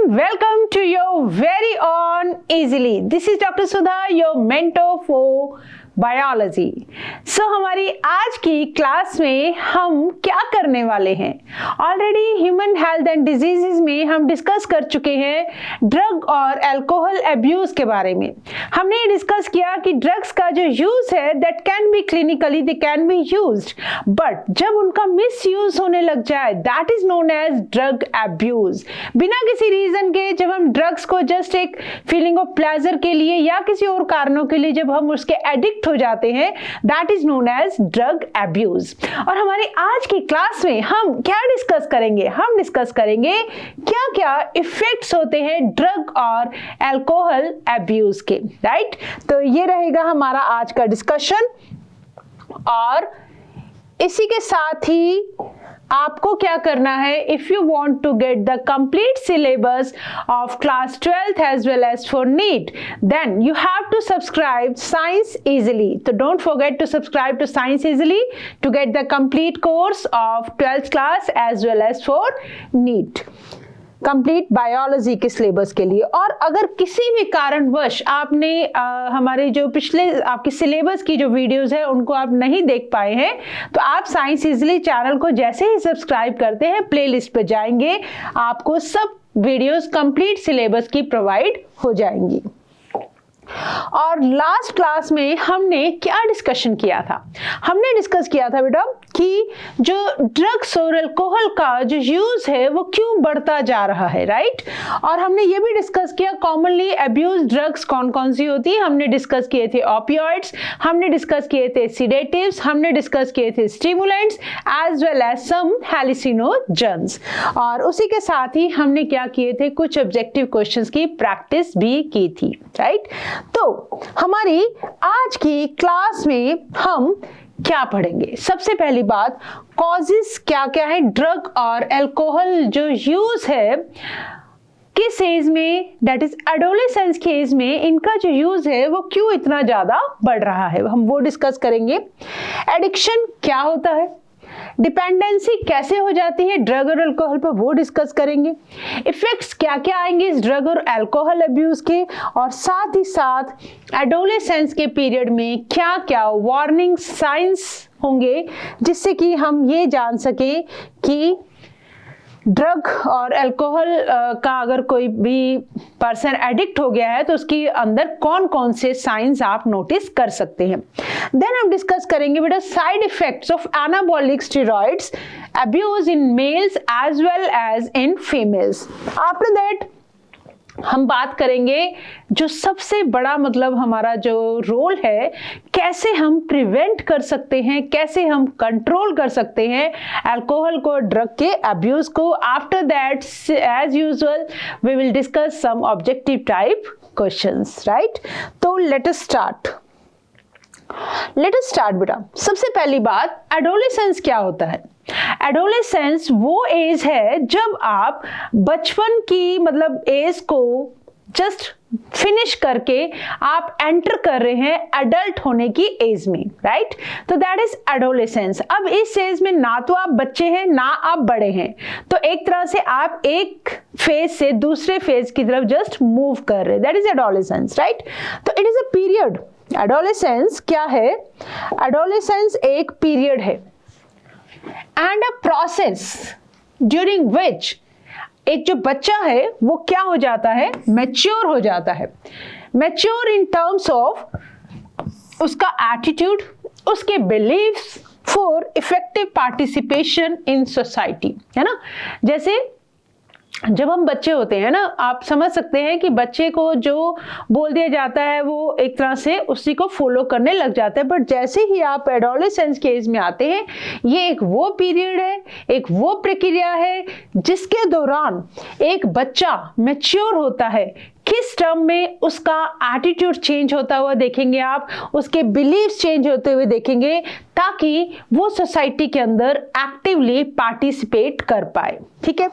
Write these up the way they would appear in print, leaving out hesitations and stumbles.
welcome to your very own Easily. This is Dr. Sudha, your mentor for biology. हमारी आज की class में हम क्या करने वाले हैं? Already human health and diseases में हम डिस्कस कर चुके हैं ड्रग और अल्कोहल अब्यूज के बारे में। हमने डिस्कस किया कि ड्रग्स का जो यूज है that can be clinically, they can be used, but जब उनका मिस यूज होने लग जाए that is known as drug abuse. बिना किसी रीजन के जब हम ड्रग्स को जस्ट एक फीलिंग ऑफ प्लेजर के लिए या किसी और कारणों के लिए जब हम उसके एडिक्ट हो जाते हैं that is known as drug abuse. और हमारी आज की क्लास में हम क्या डिस्कस करेंगे? हम डिस्कस करेंगे क्या क्या इफेक्ट्स होते हैं ड्रग और अल्कोहल अब्यूज के, राइट? तो ये रहेगा हमारा आज का डिस्कशन। और इसी के साथ ही आपको क्या करना है, if you want to get the complete syllabus of class 12th as well as for NEET, then you have to subscribe Science Easily. So don't forget to subscribe to Science Easily to get the complete course of 12th class as well as for NEET. Complete biology के syllabus के लिए। और अगर किसी भी कारणवश आपने हमारे जो पिछले आपके सिलेबस की जो वीडियोस है उनको आप नहीं देख पाए हैं तो आप साइंस इजली चैनल को जैसे ही सब्सक्राइब करते हैं प्लेलिस्ट पे जाएंगे, आपको सब वीडियोस कंप्लीट सिलेबस की प्रोवाइड हो जाएंगी। और लास्ट क्लास में हमने क्या डिस्कशन किया था? हमने डिस्कस किया था बेटा कि जो ड्रग्स और अल्कोहल का जो यूज है वो क्यों बढ़ता जा रहा है, राइट? और हमने ये भी डिस्कस किया कॉमनली अब्यूज ड्रग्स कौन कौन सी होती है। हमने डिस्कस किए थे ओपियोइड्स, हमने डिस्कस किए थे सिडेटिव्स, हमने डिस्कस किए थे स्टिमुलेंट्स एज वेल एज सम हैलुसिनोजेंस। और उसी के साथ ही हमने क्या किए थे, कुछ ऑब्जेक्टिव क्वेश्चंस की प्रैक्टिस भी की थी, राइट? तो हमारी आज की क्लास में हम क्या पढ़ेंगे? सबसे पहली बात, कॉजेस क्या क्या है ड्रग और अल्कोहल जो यूज है किस एज में, दैट इज एडोलेसेंस के एज में इनका जो यूज है वो क्यों इतना ज्यादा बढ़ रहा है, हम वो डिस्कस करेंगे। एडिक्शन क्या होता है, डिपेंडेंसी कैसे हो जाती है ड्रग और अल्कोहल पर, वो डिस्कस करेंगे। इफेक्ट्स क्या क्या आएंगे इस ड्रग और अल्कोहल अब्यूज के, और साथ ही साथ एडोलेसेंस के पीरियड में क्या क्या वार्निंग साइंस होंगे जिससे कि हम ये जान सके कि ड्रग और अल्कोहल का अगर कोई भी पर्सन एडिक्ट हो गया है तो उसके अंदर कौन कौन से साइंस आप नोटिस कर सकते हैं। देन हम डिस्कस करेंगे बेटा side effects of anabolic steroids abuse in males as well as in females. After that हम बात करेंगे जो सबसे बड़ा मतलब हमारा जो रोल है, कैसे हम प्रिवेंट कर सकते हैं, कैसे हम कंट्रोल कर सकते हैं अल्कोहल को, ड्रग के अब्यूज को। After that as usual we will discuss some objective type questions, right? तो लेट अस स्टार्ट बेटा। सबसे पहली बात, एडोलेसेंस क्या होता है? एडोलेसेंस वो एज है जब आप बचपन की मतलब एज को जस्ट फिनिश करके आप एंटर कर रहे हैं एडल्ट होने की एज में, राइट? तो दैट इज एडोलेसेंस। अब इस एज में ना तो आप बच्चे हैं ना आप बड़े हैं, तो एक तरह से आप एक फेज से दूसरे फेज की तरफ जस्ट मूव कर रहे हैं, दैट इज एडोलेसेंस, राइट? तो it is a period. Adolescence क्या है? एडोलेसेंस एक पीरियड है and a process during which एक जो बच्चा है वो क्या हो जाता है, मैच्योर हो जाता है। मैच्योर इन टर्म्स ऑफ उसका एटीट्यूड, उसके beliefs for effective participation in society, है ना? जैसे जब हम बच्चे होते हैं ना, आप समझ सकते हैं कि बच्चे को जो बोल दिया जाता है वो एक तरह से उसी को फॉलो करने लग जाता है, बट जैसे ही आप एडोलेसेंस के एज में आते हैं, ये एक वो पीरियड है, एक वो प्रक्रिया है जिसके दौरान एक बच्चा मैच्योर होता है। किस टर्म में उसका एटीट्यूड चेंज होता हुआ देखेंगे आप, उसके बिलीव्स चेंज होते हुए देखेंगे, ताकि वो सोसाइटी के अंदर एक्टिवली पार्टिसिपेट कर पाए, ठीक है?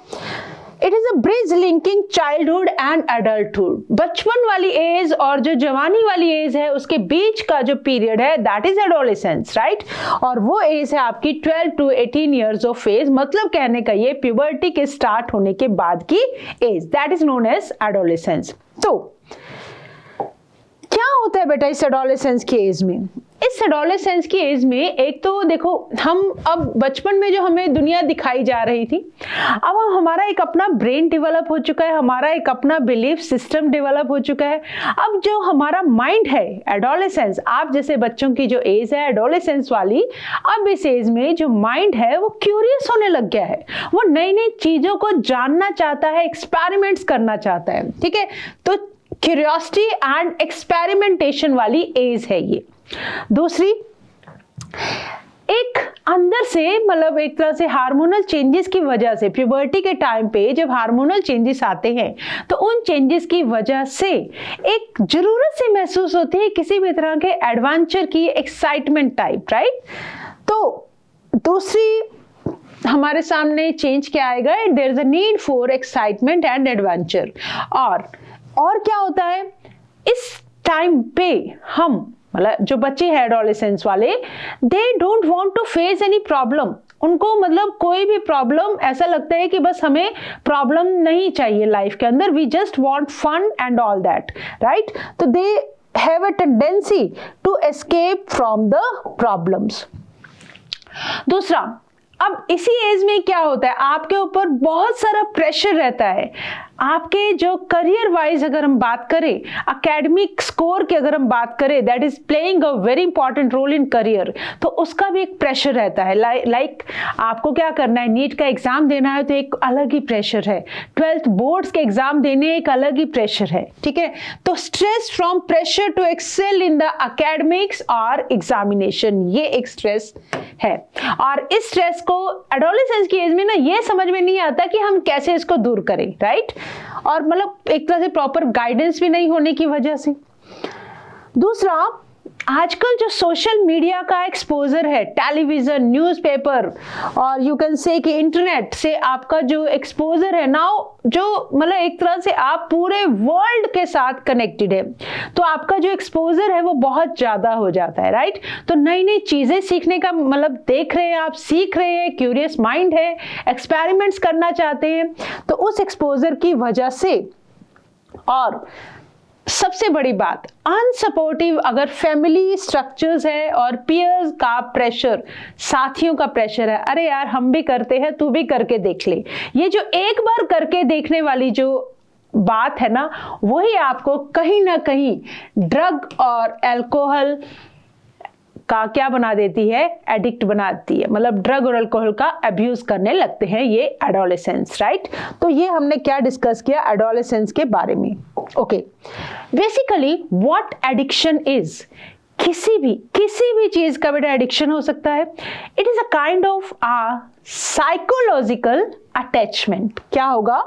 It is a bridge linking childhood and adulthood. बचपन वाली एज और जो जवानी वाली एज है उसके बीच का जो पीरियड है दैट इज एडोलेसेंस, राइट। और वो एज है आपकी 12 to 18 ईयर्स ऑफ एज, मतलब कहने का ये प्यूबर्टी के स्टार्ट होने के बाद की age, that is known as adolescence. तो क्या होता है बेटा इस एडोलेसेंस की एज में? इस एडोलेसेंस की एज में एक तो देखो, हम अब बचपन में जो हमें दुनिया दिखाई जा रही थी, अब हमारा एक अपना ब्रेन डेवलप हो चुका है, हमारा एक अपना बिलीफ सिस्टम डेवलप हो चुका है। अब जो हमारा माइंड है एडोलेसेंस, आप जैसे बच्चों की जो एज है एडोलेसेंस वाली, अब इस एज में जो माइंड है वो क्यूरियस होने लग गया है, वो नई नई चीजों को जानना चाहता है, एक्सपेरिमेंट्स करना चाहता है, ठीक है। तो क्यूरियोसिटी एंड एक्सपेरिमेंटेशन वाली एज है ये। दूसरी, एक अंदर से मतलब एक तरह से हार्मोनल चेंजेस की वजह से, प्यूबर्टी के टाइम पे जब हार्मोनल चेंजेस आते हैं तो उन चेंजेस की वजह से एक जरूरत से महसूस होती है किसी भी तरह के एडवेंचर की, एक्साइटमेंट टाइप, राइट। तो दूसरी हमारे सामने चेंज क्या आएगा? There is a need for excitement and adventure. और क्या होता है इस टाइम पे, हम मतलब जो बच्चे हैं एडोलेसेंस वाले, they don't want to face any problem. उनको मतलब कोई भी प्रॉब्लम, ऐसा लगता है कि बस हमें प्रॉब्लम नहीं चाहिए लाइफ के अंदर, we just want fun and all that, right. तो they have a tendency to escape from the problems. दूसरा, अब इसी एज में क्या होता है, आपके ऊपर बहुत सारा प्रेशर रहता है। आपके जो करियर वाइज अगर हम बात करें, एकेडमिक स्कोर की अगर हम बात करें, that is playing a very important role in career, तो उसका भी एक प्रेशर रहता है। लाइक आपको क्या करना है, नीट का एग्जाम देना है तो एक अलग ही प्रेशर है, 12th बोर्ड्स के एग्जाम देने एक अलग ही प्रेशर है, ठीक है। तो stress from pressure to excel in the academics और एग्जामिनेशन, ये एक स्ट्रेस है। और इस स्ट्रेस को एडोलेसेंस की एज में ना ये समझ में नहीं आता कि हम कैसे इसको दूर करें, राइट। और मतलब एक तरह से प्रॉपर गाइडेंस भी नहीं होने की वजह से। दूसरा, आजकल जो सोशल मीडिया का एक्सपोजर है, टेलीविजन, न्यूज़पेपर और यू कैन से कि इंटरनेट से आपका जो एक्सपोजर है ना, जो मतलब एक तरह से आप पूरे वर्ल्ड के साथ कनेक्टेड है, तो आपका जो एक्सपोजर है वो बहुत ज्यादा हो जाता है, राइट। तो नई नई चीजें सीखने का मतलब देख रहे हैं आप, सीख रहे हैं, क्यूरियस माइंड है, एक्सपेरिमेंट्स करना चाहते हैं, तो उस एक्सपोजर की वजह से। और सबसे बड़ी बात, अनसपोर्टिव अगर फैमिली स्ट्रक्चर्स है और पीयर्स का प्रेशर, साथियों का प्रेशर है, अरे यार हम भी करते हैं तू भी करके देख ले, ये जो एक बार करके देखने वाली जो बात है ना, वही आपको कहीं ना कहीं ड्रग और अल्कोहल का क्या बना देती है, एडिक्ट बनाती है। मतलब ड्रग और अल्कोहल का अब्यूज करने लगते हैं ये एडोलेसेंस, राइट। तो ये हमने क्या डिस्कस किया एडोलेसेंस के बारे में। Okay, basically what addiction is, किसी भी चीज का बेटा एडिक्शन हो सकता है। It is a kind of psychological attachment. क्या होगा?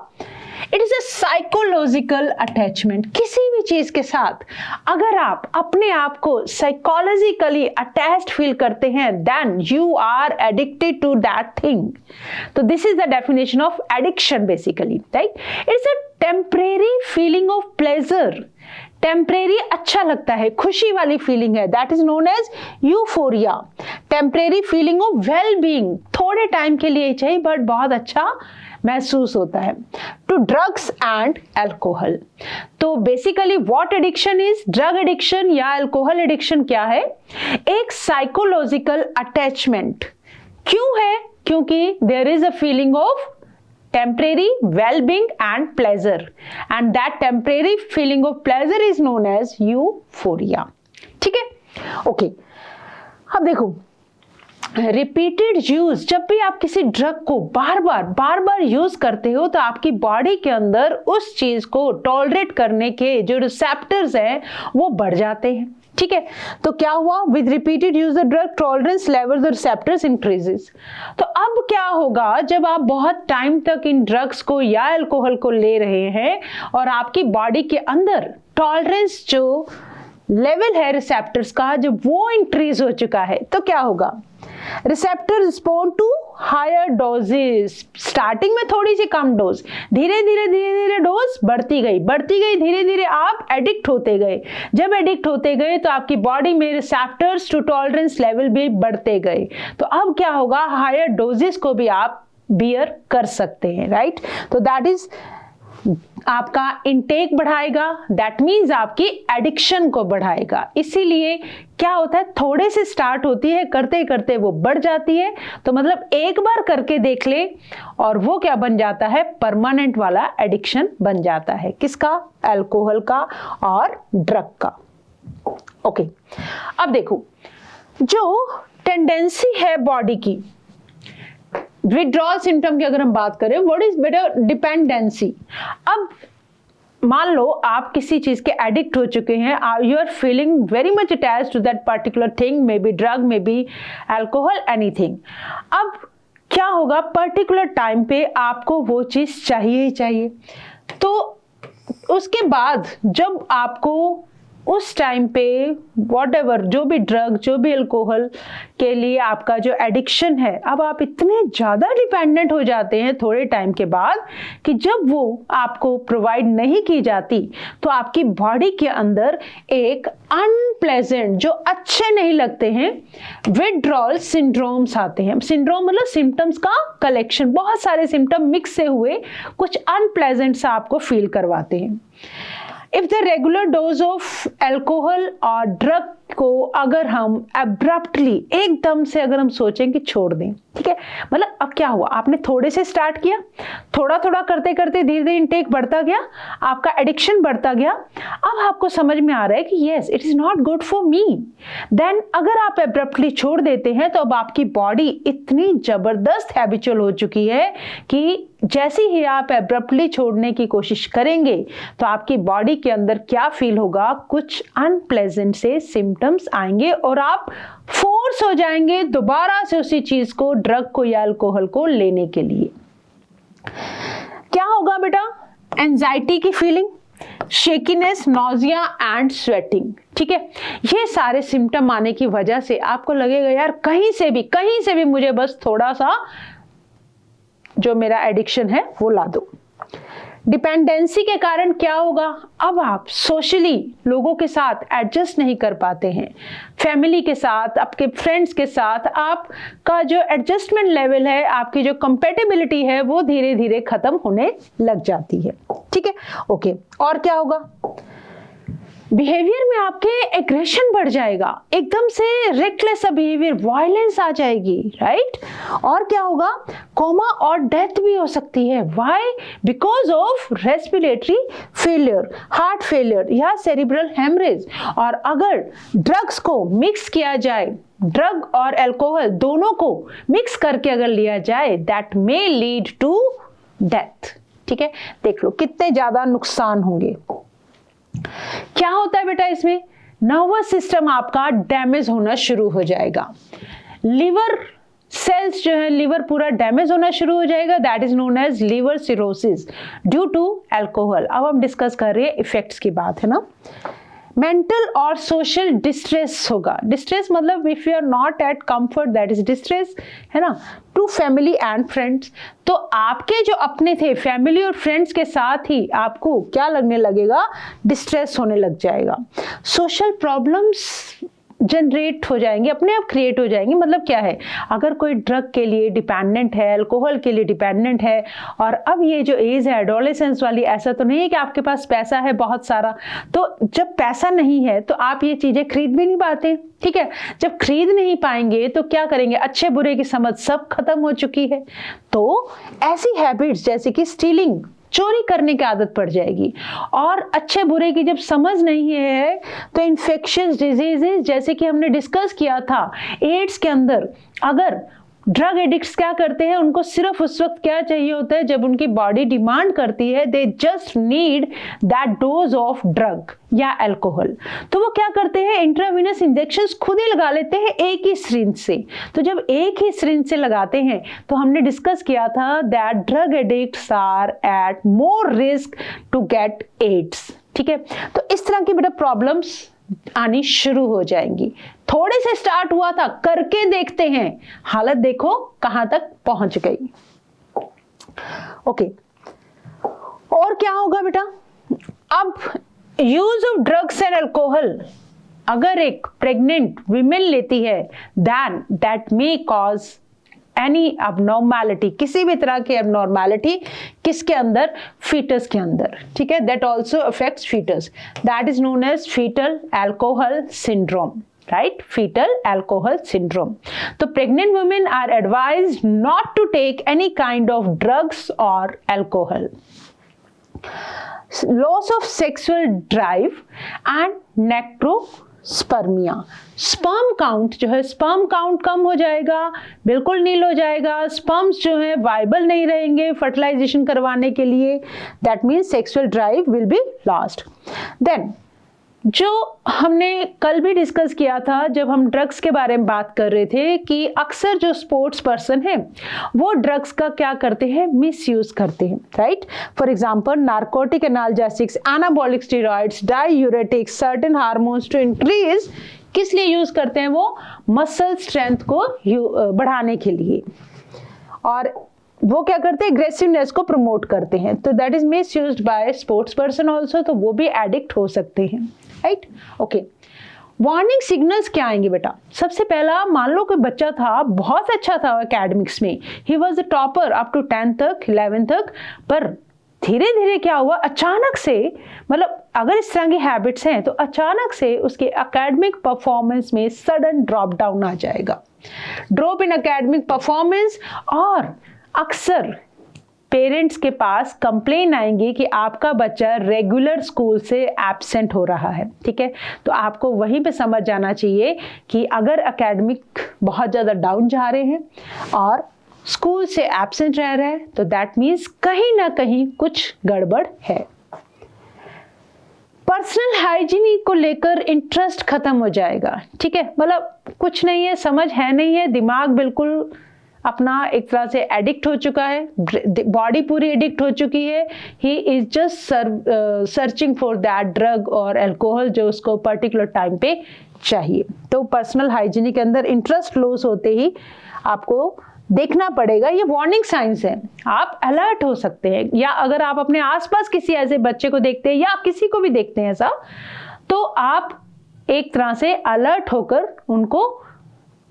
It is a psychological attachment. किसी भी चीज के साथ अगर आप अपने आप को साइकोलॉजिकली अटैच्ड फील करते हैं, then you are addicted to that thing. तो this is the definition of addiction basically, right. It's a temporary feeling of pleasure. Temporary अच्छा लगता है, खुशी वाली फीलिंग है, that is known as euphoria. Temporary feeling of well being, थोड़े time के लिए चाहिए बट बहुत अच्छा महसूस होता है। To drugs and alcohol. तो basically what addiction is, drug addiction या अल्कोहल एडिक्शन क्या है? एक साइकोलॉजिकल अटैचमेंट। क्यों है? क्योंकि there is a feeling of temporary well-being and pleasure, and that temporary feeling of pleasure is known as euphoria. ठीक है, ओके। अब देखो, रिपीटेड यूज, जब भी आप किसी ड्रग को बार बार यूज करते हो तो आपकी बॉडी के अंदर उस चीज को टॉलरेट करने के जो रिसेप्टर्स हैं वो बढ़ जाते हैं, ठीक है। तो क्या हुआ? With repeated use the drug tolerance level the receptors increases. तो अब क्या होगा, जब आप बहुत टाइम तक इन ड्रग्स को या अल्कोहल को ले रहे हैं और आपकी बॉडी के अंदर टॉलरेंस जो लेवल है रिसेप्टर्स का, जब वो इंक्रीज हो चुका है, तो क्या होगा? Receptor respond to higher doses, starting में थोड़ी सी कम डोज, धीरे धीरे डोज बढ़ती गई, धीरे धीरे आप एडिक्ट होते गए। जब एडिक्ट होते गए तो आपकी बॉडी में रिसेप्टर्स टू टॉलरेंस लेवल भी बढ़ते गए। तो अब क्या होगा, हायर डोजेस को भी आप बियर कर सकते हैं, राइट। तो दैट इज आपका इनटेक बढ़ाएगा, दैट मीन्स आपकी एडिक्शन को बढ़ाएगा। इसीलिए क्या होता है, थोड़े से स्टार्ट होती है, करते करते वो बढ़ जाती है। तो मतलब एक बार करके देख ले और वो क्या बन जाता है, परमानेंट वाला एडिक्शन बन जाता है। किसका, अल्कोहल का और ड्रग का। ओके, अब देखो जो टेंडेंसी है बॉडी की, विड्रॉल सिम्टम की अगर हम बात करें, व्हाट इज बेटर, डिपेंडेंसी। अब मान लो आप किसी चीज के एडिक्ट हो चुके हैं, you are feeling very much attached to that particular thing, may be drug, may be alcohol, anything. अब क्या होगा, पर्टिकुलर टाइम पे आपको वो चीज चाहिए ही चाहिए। तो उसके बाद जब आपको उस टाइम पे वॉटएवर, जो भी ड्रग, जो भी अल्कोहल के लिए आपका जो एडिक्शन है, अब आप इतने ज़्यादा डिपेंडेंट हो जाते हैं थोड़े टाइम के बाद कि जब वो आपको प्रोवाइड नहीं की जाती तो आपकी बॉडी के अंदर एक अनप्लेजेंट, जो अच्छे नहीं लगते हैं, विड्रॉल सिंड्रोम्स आते हैं। सिंड्रोम मतलब सिम्टम्स का कलेक्शन, बहुत सारे सिम्टम मिक्स से हुए कुछ अनप्लेजेंट सा आपको फील करवाते हैं। If the regular dose of alcohol और ड्रग को अगर हम अब्रप्टली एकदम से अगर हम सोचें कि छोड़ दें, ठीक है, मतलब अब क्या हुआ, आपने थोड़े से स्टार्ट किया, थोड़ा थोड़ा करते करते धीरे धीरे इनटेक बढ़ता गया, आपका एडिक्शन बढ़ता गया। अब आपको समझ में आ रहा है कि yes, it is not good for me. Then अगर आप अब्रप्टली छोड़ देते हैं तो अब आपकी बॉडी इतनी जबरदस्त हैबिचुअल हो चुकी है कि जैसे ही आप अब्रप्टली छोड़ने की कोशिश करेंगे तो आपकी बॉडी के अंदर क्या फील होगा, कुछ अनप्लेजेंट से सिम्टम्स आएंगे और आप फोर्स हो जाएंगे दोबारा से उसी चीज को, ड्रग को या अल्कोहल को लेने के लिए। क्या होगा बेटा, एंजाइटी की feeling, shakiness, nausea and sweating, ठीक है। ये सारे सिम्टम आने की वजह से आपको लगेगा यार कहीं से भी मुझे बस थोड़ा सा जो मेरा एडिक्शन है वो ला दो। डिपेंडेंसी के कारण क्या होगा, अब आप सोशली लोगों के साथ एडजस्ट नहीं कर पाते हैं, फैमिली के साथ, आपके फ्रेंड्स के साथ आपका जो एडजस्टमेंट लेवल है, आपकी जो कंपेटेबिलिटी है वो धीरे धीरे खत्म होने लग जाती है, ठीक है। ओके, और क्या होगा, बिहेवियर में आपके एग्रेशन बढ़ जाएगा, एकदम से रेकलेस बिहेवियर, वायलेंस आ जाएगी, राइट। और क्या होगा, कोमा और डेथ भी हो सकती है। Why, because of respiratory failure, heart failure या सेरिब्रल हेमरेज। और अगर ड्रग्स को मिक्स किया जाए, ड्रग और अल्कोहल दोनों को मिक्स करके अगर लिया जाए, that may lead to death, ठीक है। देख लो कितने ज्यादा नुकसान होंगे। क्या होता है बेटा, इसमें नर्वस सिस्टम आपका डैमेज होना शुरू हो जाएगा, लिवर सेल्स जो है, लिवर पूरा डैमेज होना शुरू हो जाएगा, that is known as liver cirrhosis due to alcohol. अब हम डिस्कस कर रहे हैं इफेक्ट्स की बात, है ना। मेंटल और सोशल डिस्ट्रेस होगा, डिस्ट्रेस मतलब if you are not at comfort, that is distress, है ना, टू फैमिली एंड फ्रेंड्स। तो आपके जो अपने थे, फैमिली और फ्रेंड्स के साथ ही आपको क्या लगने लगेगा, डिस्ट्रेस होने लग जाएगा। सोशल प्रॉब्लम्स जनरेट हो जाएंगे, अपने आप क्रिएट हो जाएंगे। मतलब क्या है, अगर कोई ड्रग के लिए डिपेंडेंट है, अल्कोहल के लिए डिपेंडेंट है, और अब ये जो एज है एडोलेसेंस वाली, ऐसा तो नहीं है कि आपके पास पैसा है बहुत सारा, तो जब पैसा नहीं है तो आप ये चीजें खरीद भी नहीं पाते, ठीक है। जब खरीद नहीं पाएंगे तो क्या करेंगे, अच्छे बुरे की समझ सब खत्म हो चुकी है। तो ऐसी हैबिट्स जैसे कि स्टीलिंग, चोरी करने की आदत पड़ जाएगी, और अच्छे बुरे की जब समझ नहीं है तो इन्फेक्शियस डिजीजेस, जैसे कि हमने डिस्कस किया था एड्स के अंदर, अगर ड्रग एडिक्ट्स क्या करते हैं, उनको सिर्फ उस वक्त क्या चाहिए होता है जब उनकी बॉडी डिमांड करती है, they just need that does of drug या अल्कोहल। तो वो क्या करते हैं, इंट्रावेनस इंजेक्शंस खुद ही लगा लेते हैं एक ही सिरिंज से। तो जब एक ही सिरिंज से लगाते हैं तो हमने डिस्कस किया था that drug addicts are at more risk to get AIDS, ठीक है। तो इस तरह की बेटा प्रॉब्लम्स आनी शुरू हो जाएंगी। थोड़े से स्टार्ट हुआ था, करके देखते हैं, हालत देखो कहां तक पहुंच गई। ओके, और क्या होगा बेटा? अब use of drugs and alcohol अगर एक प्रेग्नेंट विमेन लेती है, then that may cause any abnormality, किसी भी तरह की abnormality किसके अंदर? फीटस के अंदर, ठीक है, that also affects foetus, that is known as foetal alcohol syndrome, right? Fetal alcohol syndrome. So pregnant women are advised not to take any kind of drugs or alcohol. Loss of sexual drive and necrospermia. Sperm count जो है, sperm count कम हो जाएगा, बिल्कुल नील हो जाएगा, sperms जो है viable नहीं रहेंगे फर्टिलाइजेशन करवाने के लिए, that means sexual drive will be lost. Then जो हमने कल भी डिस्कस किया था जब हम ड्रग्स के बारे में बात कर रहे थे कि अक्सर जो स्पोर्ट्स पर्सन है वो ड्रग्स का क्या करते हैं? मिसयूज करते हैं, right? For example narcotic analgesics, anabolic steroids, diuretics, certain hormones to increase, किस लिए यूज करते हैं? वो मसल स्ट्रेंथ को बढ़ाने के लिए, और वो क्या करते हैं? एग्रेसिवनेस को प्रमोट करते हैं। तो that is misused by sports person also, तो वो भी एडिक्ट हो सकते हैं, राइट? ओके, वार्निंग सिग्नल्स क्या आएंगे बेटा? सबसे पहला, मान लो कोई बच्चा था, बहुत अच्छा था एकेडमिक्स में, he was the topper up to 10th तक, 11th तक, पर धीरे धीरे क्या हुआ? अचानक से, मतलब अगर इस तरह की हैबिट्स हैं तो अचानक से उसके एकेडमिक परफॉर्मेंस में सडन ड्रॉप डाउन आ जाएगा, ड्रॉप इन एकेडमिक परफॉर्मेंस, और अक्सर पेरेंट्स के पास कंप्लेन आएंगी कि आपका बच्चा रेगुलर स्कूल से एब्सेंट हो रहा है, ठीक है? तो आपको वहीं पे समझ जाना चाहिए कि अगर एकेडमिक बहुत ज़्यादा डाउन जा रहे हैं और स्कूल से एब्सेंट रह रहे हैं तो दैट मीन्स कहीं ना कहीं कुछ गड़बड़ है। पर्सनल हाइजीन को लेकर इंटरेस्ट खत्म हो जाएगा, ठीक है? मतलब कुछ नहीं है, समझ है नहीं है, दिमाग बिल्कुल अपना एक तरह से एडिक्ट हो चुका है, बॉडी पूरी एडिक्ट हो चुकी है, he is just searching for that drug और अल्कोहल जो उसको पर्टिकुलर टाइम पे चाहिए। तो पर्सनल हाइजीन के अंदर इंटरेस्ट लॉस होते ही आपको देखना पड़ेगा, ये वार्निंग साइंस है, आप अलर्ट हो सकते हैं। या अगर आप अपने आसपास किसी ऐसे बच्चे को देखते हैं या किसी को भी देखते हैं ऐसा, तो आप एक तरह से अलर्ट होकर उनको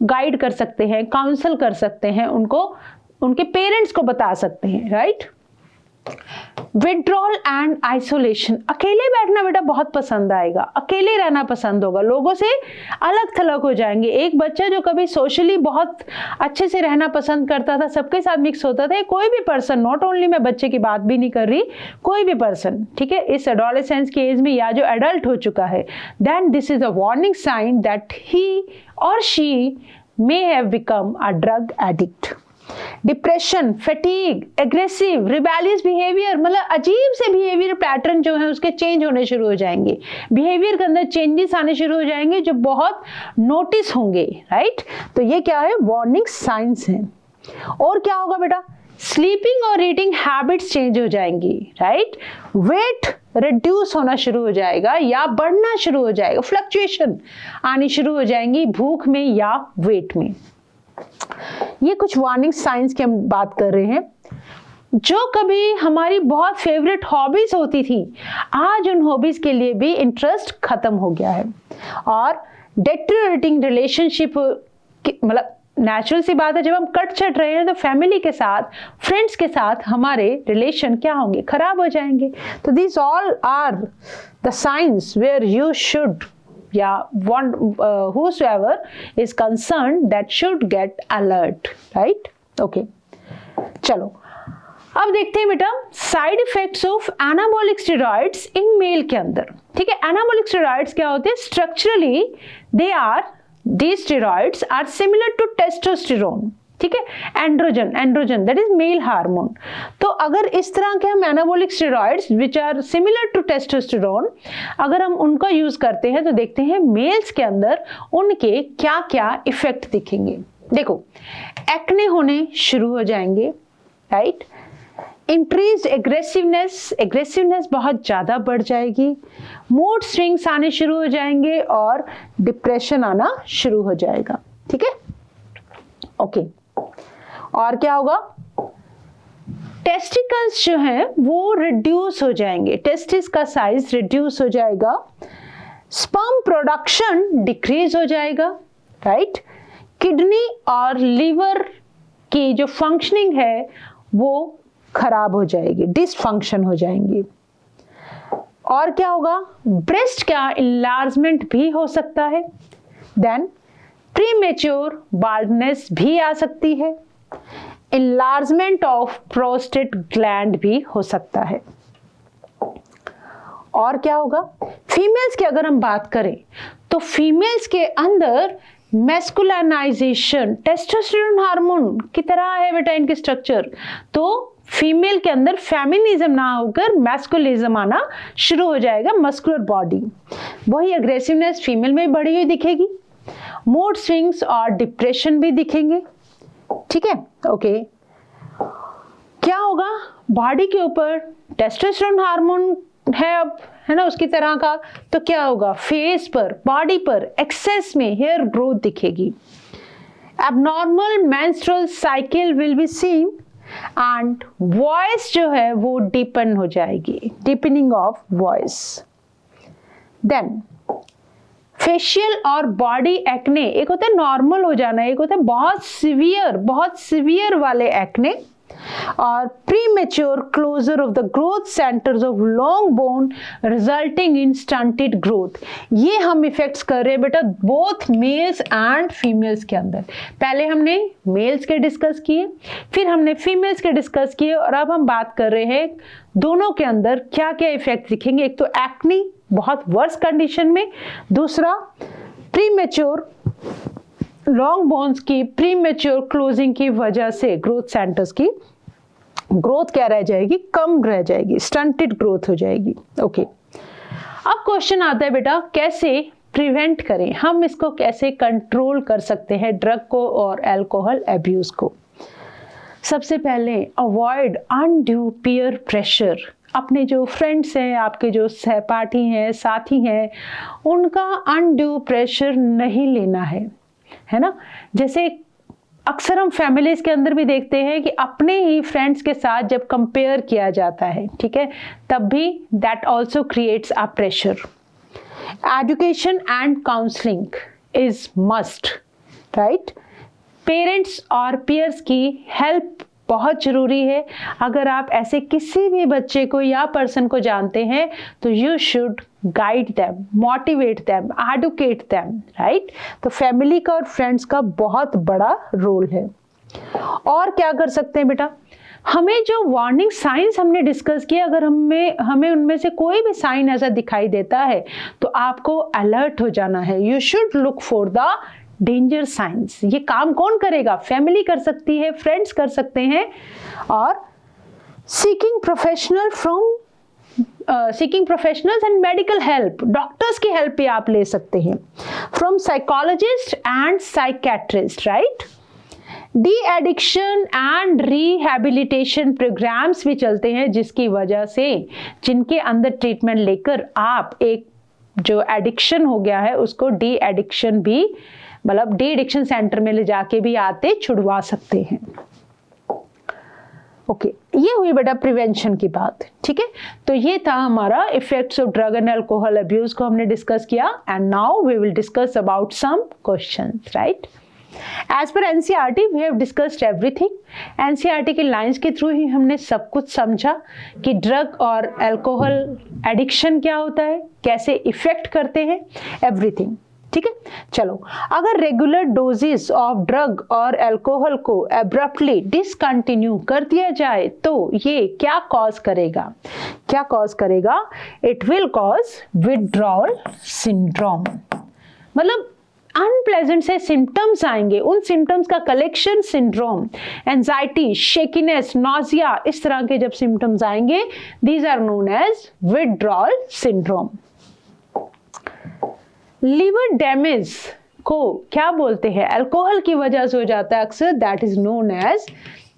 गाइड कर सकते हैं, काउंसल कर सकते हैं, उनको उनके पेरेंट्स को बता सकते हैं, राइट? विड्रॉल एंड आइसोलेशन, अकेले बैठना बेटा बहुत पसंद आएगा, अकेले रहना पसंद होगा, लोगों से अलग थलग हो जाएंगे। एक बच्चा जो कभी सोशली बहुत अच्छे से रहना पसंद करता था, सबके साथ मिक्स होता था, कोई भी पर्सन, नॉट ओनली मैं बच्चे की बात भी नहीं कर रही, कोई भी पर्सन, ठीक है, इस एडोलेसेंस की एज में या जो एडल्ट हो चुका है, then this is a warning sign that he और she may have become a drug addict. Depression, fatigue, aggressive, rebellious behaviour, मतलब अजीब से बिहेवियर पैटर्न जो है उसके चेंज होने शुरू हो जाएंगे, बिहेवियर के अंदर चेंजेस आने शुरू हो जाएंगे जो बहुत नोटिस होंगे, राइट? तो ये क्या है? वार्निंग साइंस है। और क्या होगा बेटा? स्लीपिंग और रीडिंग हैबिट्स चेंज हो जाएंगी, राइट? वेट रिड्यूस होना शुरू हो जाएगा या बढ़ना शुरू हो जाएगा, फ्लक्चुएशन आनी शुरू हो जाएंगी भूख में या वेट में। ये कुछ वार्निंग साइंस की हम बात कर रहे हैं। जो कभी हमारी बहुत फेवरेट हॉबीज होती थी, आज उन हॉबीज के लिए भी इंटरेस्ट खत्म हो गया है, और डेटेरियोरेटिंग रिलेशनशिप, मतलब नेचुरल सी बात है, जब हम कट छट रहे हैं तो फैमिली के साथ, फ्रेंड्स के साथ हमारे रिलेशन क्या होंगे? खराब हो जाएंगे। तो this all are the science where you should, या one whosoever is concerned that should get alert, right? Okay, चलो अब देखते हैं बेटा side effects of anabolic steroids in male के अंदर, ठीक है? एनाबॉलिक स्टेरॉइड्स क्या होते हैं? Structurally they are, these steroids are similar to testosterone, ठीक है? Androgen that is male hormone. तो अगर इस तरह के हम anabolic steroids which are similar to testosterone, अगर हम उनका यूज करते हैं तो देखते हैं मेल्स के अंदर उनके क्या क्या इफेक्ट दिखेंगे। देखो, एक्ने होने शुरू हो जाएंगे, राइट? इंक्रीज एग्रेसिवनेस, एग्रेसिवनेस बहुत ज़्यादा बढ़ जाएगी, मूड स्विंग्स आने शुरू हो जाएंगे और डिप्रेशन आना शुरू हो जाएगा। ठीक है, ओके। और क्या होगा, टेस्टिकल्स जो है वो रिड्यूस हो जाएंगे, टेस्टिस का साइज रिड्यूस हो जाएगा, स्पर्म प्रोडक्शन डिक्रीज हो जाएगा, राइट। किडनी और लीवर की जो फंक्शनिंग है वो खराब हो जाएगी, डिसफंक्शन हो जाएंगी। और क्या होगा, ब्रेस्ट का इनलार्जमेंट भी हो सकता है, देन प्रीमेच्योर बाल्डनेस भी आ सकती है, इनलार्जमेंट ऑफ प्रोस्टेट ग्लैंड भी हो सकता है। और क्या होगा, फीमेल्स की अगर हम बात करें तो फीमेल्स के अंदर मैस्कुलिनाइजेशन, टेस्टोस्टेरोन हार्मोन की तरह है बेटा इनकी स्ट्रक्चर, तो फीमेल के अंदर फेमिनिज्म ना होकर मैस्कुलिज्म आना शुरू हो जाएगा, मस्कुलर बॉडी। वही अग्रेसिवनेस फीमेल में बढ़ी हुई दिखेगी, मूड स्विंग्स और डिप्रेशन भी दिखेंगे। ठीक है, ओके। क्या होगा, बॉडी के ऊपर टेस्टोस्टेरोन हार्मोन है अब, है ना, उसकी तरह का, तो क्या होगा, फेस पर, बॉडी पर एक्सेस में हेयर ग्रोथ दिखेगी, abnormal menstrual cycle will be seen and voice जो है वो डीपन हो जाएगी, deepening of voice. Then facial और बॉडी एक्ने, एक होता है नॉर्मल हो जाना, एक होता है बहुत सिवियर वाले एक्ने, और premature closure of the growth centres of long bone resulting in stunted growth. ये हम इफेक्ट्स कर रहे हैं बेटा बोथ मेल्स एंड फीमेल्स के अंदर। पहले हमने मेल्स के डिस्कस किए, फिर हमने फीमेल्स के डिस्कस किए, और अब हम बात कर रहे हैं दोनों के अंदर क्या क्या इफेक्ट दिखेंगे। एक तो एक्ने बहुत वर्स कंडीशन में, दूसरा प्रीमेच्योर लॉन्ग बोन्स की प्रीमेच्योर क्लोजिंग की वजह से ग्रोथ सेंटर्स की ग्रोथ क्या रह जाएगी, कम रह जाएगी, स्टंटेड ग्रोथ हो जाएगी। ओके, अब क्वेश्चन आता है बेटा कैसे प्रिवेंट करें, हम इसको कैसे कंट्रोल कर सकते हैं ड्रग को और अल्कोहल अब्यूज को। सबसे पहले अवॉइड अनड्यू पीयर प्रेशर। अपने जो फ्रेंड्स हैं, आपके जो सहपाठी हैं, साथी हैं, उनका अनड्यू प्रेशर नहीं लेना है ना। जैसे अक्सर हम फैमिलीज के अंदर भी देखते हैं कि अपने ही फ्रेंड्स के साथ जब कंपेयर किया जाता है, ठीक है, तब भी that also creates a pressure. Education and counselling is must, right. Parents और पीयर्स की हेल्प बहुत ज़रूरी है। अगर आप ऐसे किसी भी बच्चे को या पर्सन को जानते हैं तो you should guide them, motivate them, educate them, right. तो फैमिली का और फ्रेंड्स का बहुत बड़ा रोल है। और क्या कर सकते हैं बेटा, हमें जो वार्निंग साइंस हमने डिस्कस किया, अगर हमें उनमें से कोई भी साइन ऐसा दिखाई देता है तो आपको अलर्ट हो जाना है। You should look for the danger science. ये काम कौन करेगा, फैमिली कर सकती है, फ्रेंड्स कर सकते हैं, और seeking professionals and medical help, doctors की हेल्प भी आप ले सकते हैं, from psychologist and psychiatrist, right. De addiction and rehabilitation programmes भी चलते हैं, जिसकी वजह से जिनके अंदर ट्रीटमेंट लेकर आप एक जो एडिक्शन हो गया है उसको डी एडिक्शन भी, मतलब डी एडिक्शन सेंटर में ले जाके भी आते छुड़वा सकते हैं। ओके, ये हुई बेटा प्रिवेंशन की बात, ठीक है। तो ये था हमारा effects of drug and alcohol abuse को हमने डिस्कस किया, and now we will discuss about some questions, right. As per NCERT we have discussed everything. NCERT की लाइंस के थ्रू ही हमने सब कुछ समझा कि ड्रग और अल्कोहल एडिक्शन क्या होता है, कैसे इफेक्ट करते हैं, एवरीथिंग, ठीक है। चलो, अगर रेगुलर डोजेस ऑफ ड्रग और अल्कोहल को एब्रप्टली डिसकंटिन्यू कर दिया जाए तो ये क्या कॉज करेगा, क्या कॉज करेगा, it will cause withdrawal syndrome. मतलब अनप्लेजेंट से सिम्टम्स आएंगे, उन सिम्टम्स का collection syndrome, anxiety, shakiness, nausea, इस तरह के जब सिम्टम्स आएंगे, these are known as withdrawal syndrome. Liver damage को क्या बोलते हैं, अल्कोहल की वजह से हो जाता है अक्सर, that is known as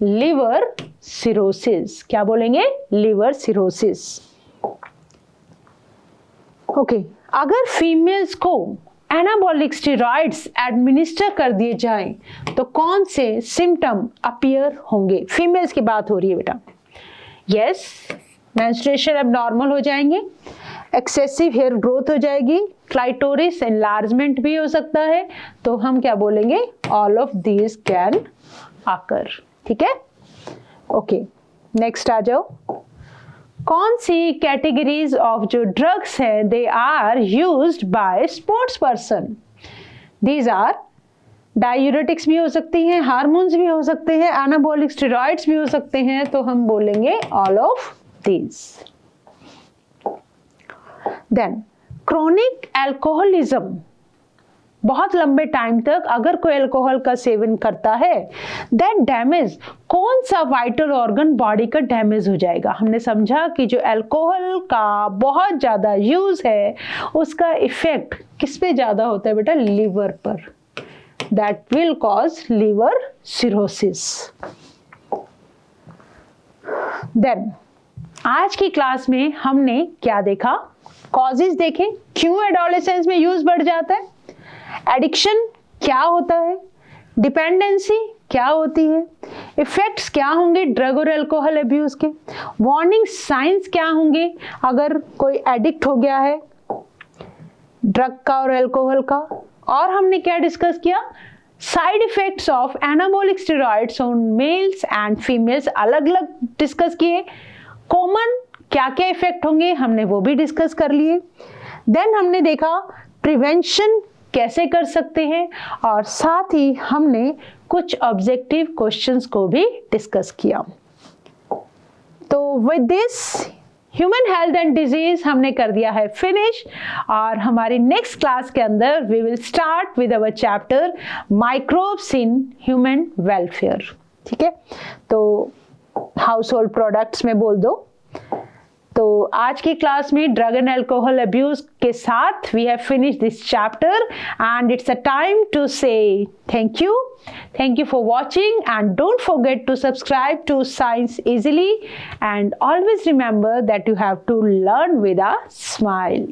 liver cirrhosis. क्या बोलेंगे? Liver cirrhosis. ओके, अगर फीमेल्स को एनाबॉलिक स्टेरॉइड्स एडमिनिस्टर कर दिए जाएं तो कौन से सिम्टम अपीयर होंगे? फीमेल्स की बात हो रही है बेटा। यस, मेंस्ट्रुएशन अब नॉर्मल हो जाएंगे, एक्सेसिव हेयर ग्रोथ हो जाएगी, क्लाइटोरिस एनलार्जमेंट भी हो सकता है। तो हम क्या बोलेंगे? ऑल ऑफ दीज कैन आकर। ठीक है, ओके, नेक्स्ट आ जाओ। कौन सी कैटेगरीज ऑफ जो ड्रग्स है they are used by sports person? These are diuretics भी हो सकती हैं, हार्मोन्स भी हो सकते हैं, एनाबॉलिक स्टेरॉइड्स भी हो सकते हैं। तो हम बोलेंगे all of these. Then chronic alcoholism, बहुत लंबे टाइम तक अगर कोई अल्कोहल का सेवन करता है, दैट डैमेज, कौन सा वाइटल ऑर्गन बॉडी का डैमेज हो जाएगा? हमने समझा कि जो अल्कोहल का बहुत ज्यादा यूज है उसका इफेक्ट किस पे ज्यादा होता है बेटा? लिवर पर। That will cause liver cirrhosis. Then आज की क्लास में हमने क्या देखा? कॉजेज देखे, क्यों एडोलेसेंस में यूज बढ़ जाता है, एडिक्शन क्या होता है, डिपेंडेंसी क्या होती है, इफेक्ट्स क्या होंगे ड्रग और अल्कोहल अब्यूज के, वार्निंग साइंस क्या होंगे अगर कोई एडिक्ट हो गया है ड्रग का और अल्कोहल का, और हमने क्या डिस्कस किया? Side effects of anabolic steroids on mails and females अलग अलग डिस्कस किए। कॉमन क्या क्या इफेक्ट होंगे हमने वो भी डिस्कस कर लिए। देन हमने देखा प्रिवेंशन कैसे कर सकते हैं, और साथ ही हमने कुछ ऑब्जेक्टिव क्वेश्चंस को भी डिस्कस किया। तो with this human health and disease हमने कर दिया है फिनिश, और हमारी नेक्स्ट क्लास के अंदर we will start with our chapter microbes in human welfare. ठीक है, तो हाउस होल्ड प्रोडक्ट्स में बोल दो। तो आज की क्लास में ड्रग एंड अल्कोहल अब्यूज के साथ we have finished this chapter, and it's a time to say thank you for watching, and don't forget to subscribe to Science Easily, and always remember that you have to learn with a smile.